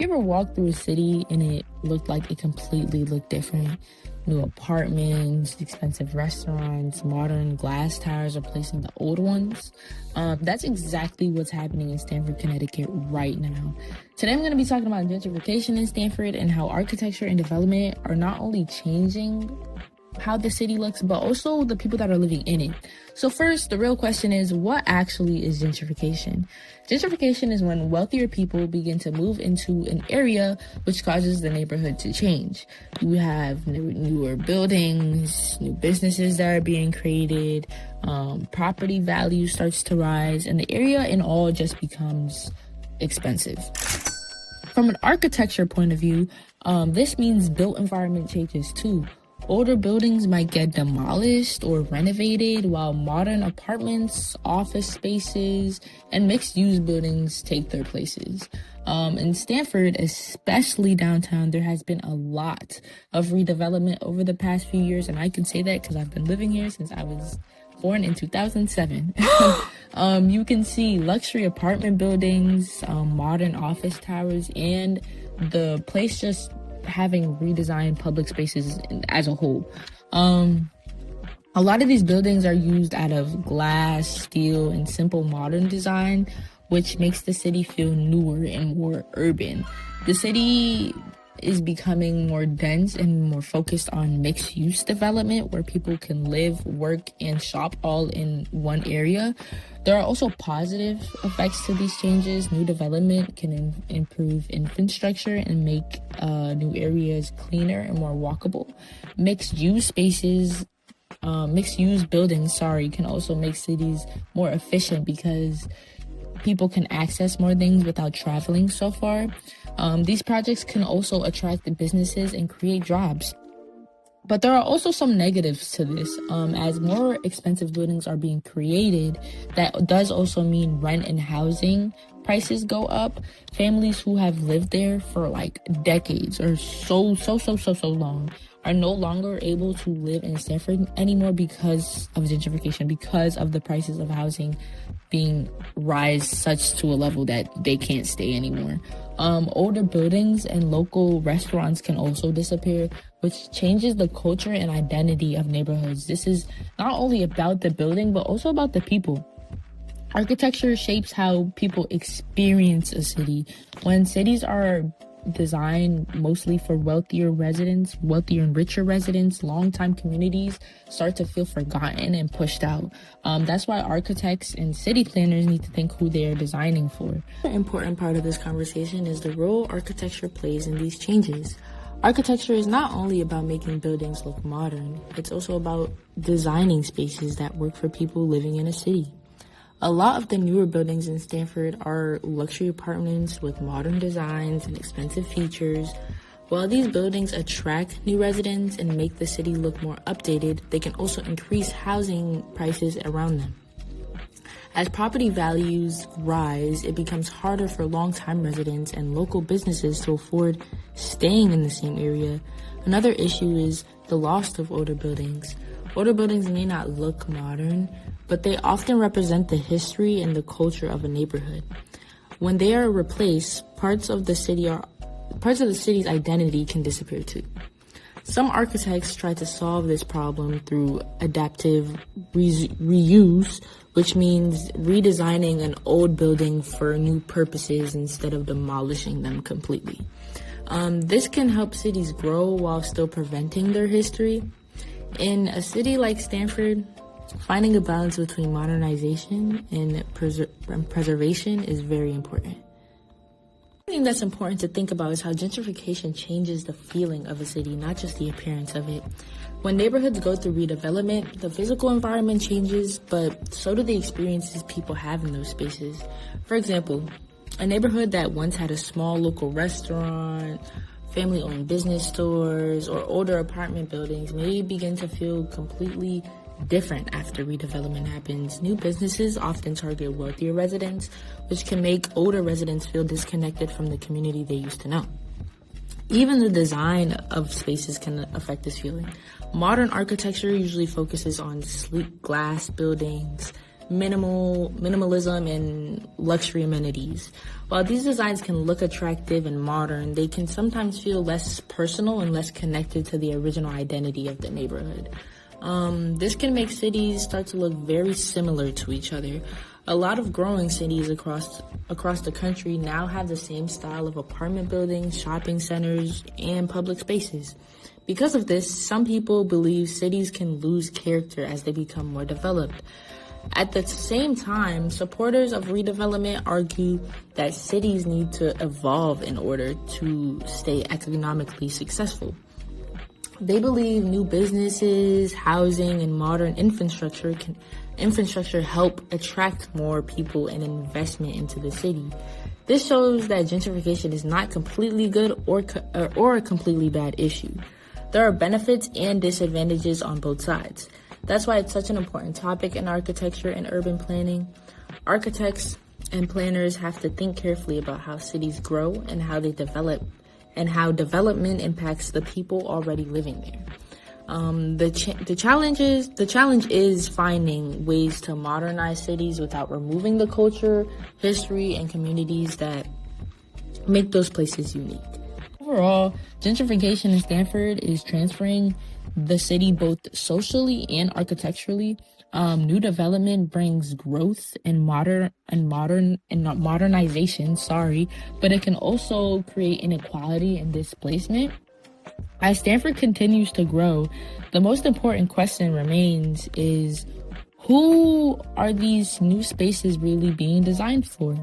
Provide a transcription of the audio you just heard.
ever walked through a city and it looked like it completely looked different? New apartments, expensive restaurants, modern glass towers replacing the old ones. That's exactly what's happening in Stamford, Connecticut right now. Today I'm going to be talking about gentrification in Stamford and how architecture and development are not only changing how the city looks, but also the people that are living in it. So first, the real question is, what actually is gentrification? Gentrification is when wealthier people begin to move into an area, which causes the neighborhood to change. You have newer buildings, new businesses that are being created, property value starts to rise, and the area in all just becomes expensive. From an architecture point of view, this means built environment changes too. Older buildings might get demolished or renovated, while modern apartments, office spaces, and mixed-use buildings take their places. In Stamford, especially downtown, there has been a lot of redevelopment over the past few years, and I can say that because I've been living here since I was born in 2007. You can see luxury apartment buildings, modern office towers, and the place just having redesigned public spaces as a whole. A lot of these buildings are used out of glass, steel, and simple modern design, which makes the city feel newer and more urban. The city is becoming more dense and more focused on mixed-use development where people can live, work, and shop all in one area. There are also positive effects to these changes. New development can improve infrastructure and make new areas cleaner and more walkable. Mixed-use buildings, can also make cities more efficient because people can access more things without traveling so far. These projects can also attract the businesses and create jobs. But there are also some negatives to this. As more expensive buildings are being created, that does also mean rent and housing prices go up. Families who have lived there for like decades or so long are no longer able to live in Stamford anymore because of gentrification, because of the prices of housing being rise such to a level that they can't stay anymore. Older buildings and local restaurants can also disappear, which changes the culture and identity of neighborhoods. This is not only about the building, but also about the people. Architecture shapes how people experience a city. When cities are designed mostly for wealthier and richer residents, long-time communities start to feel forgotten and pushed out. That's why architects and city planners need to think who they are designing for. An important part of this conversation is the role architecture plays in these changes. Architecture is not only about making buildings look modern, it's also about designing spaces that work for people living in a city. A lot of the newer buildings in Stamford are luxury apartments with modern designs and expensive features. While these buildings attract new residents and make the city look more updated, they can also increase housing prices around them. As property values rise, it becomes harder for long-time residents and local businesses to afford staying in the same area. Another issue is the loss of older buildings. Older buildings may not look modern, but they often represent the history and the culture of a neighborhood. When they are replaced, parts of the city's identity can disappear too. Some architects try to solve this problem through adaptive reuse, which means redesigning an old building for new purposes instead of demolishing them completely. This can help cities grow while still preventing their history. In a city like Stamford, finding a balance between modernization and preservation is very important. One thing that's important to think about is how gentrification changes the feeling of a city, not just the appearance of it. When neighborhoods go through redevelopment, the physical environment changes, but so do the experiences people have in those spaces. For example, a neighborhood that once had a small local restaurant, family-owned business stores, or older apartment buildings may begin to feel completely different after redevelopment happens. New businesses often target wealthier residents, which can make older residents feel disconnected from the community they used to know. Even the design of spaces can affect this feeling. Modern architecture usually focuses on sleek glass buildings, minimalism, and luxury amenities. While these designs can look attractive and modern, they can sometimes feel less personal and less connected to the original identity of the neighborhood. This can make cities start to look very similar to each other. A lot of growing cities across the country now have the same style of apartment buildings, shopping centers, and public spaces. Because of this, some people believe cities can lose character as they become more developed. At the same time, supporters of redevelopment argue that cities need to evolve in order to stay economically successful. They believe new businesses, housing, and modern infrastructure help attract more people and investment into the city. This shows that gentrification is not completely good or a completely bad issue. There are benefits and disadvantages on both sides. That's why it's such an important topic in architecture and urban planning. Architects and planners have to think carefully about how cities grow and how they develop, and how development impacts the people already living there. The challenge is finding ways to modernize cities without removing the culture, history, and communities that make those places unique. Overall, gentrification in Stanford is transferring the city both socially and architecturally. New development brings growth and modernization, but it can also create inequality and displacement. As Stanford continues to grow, the most important question remains is, who are these new spaces really being designed for?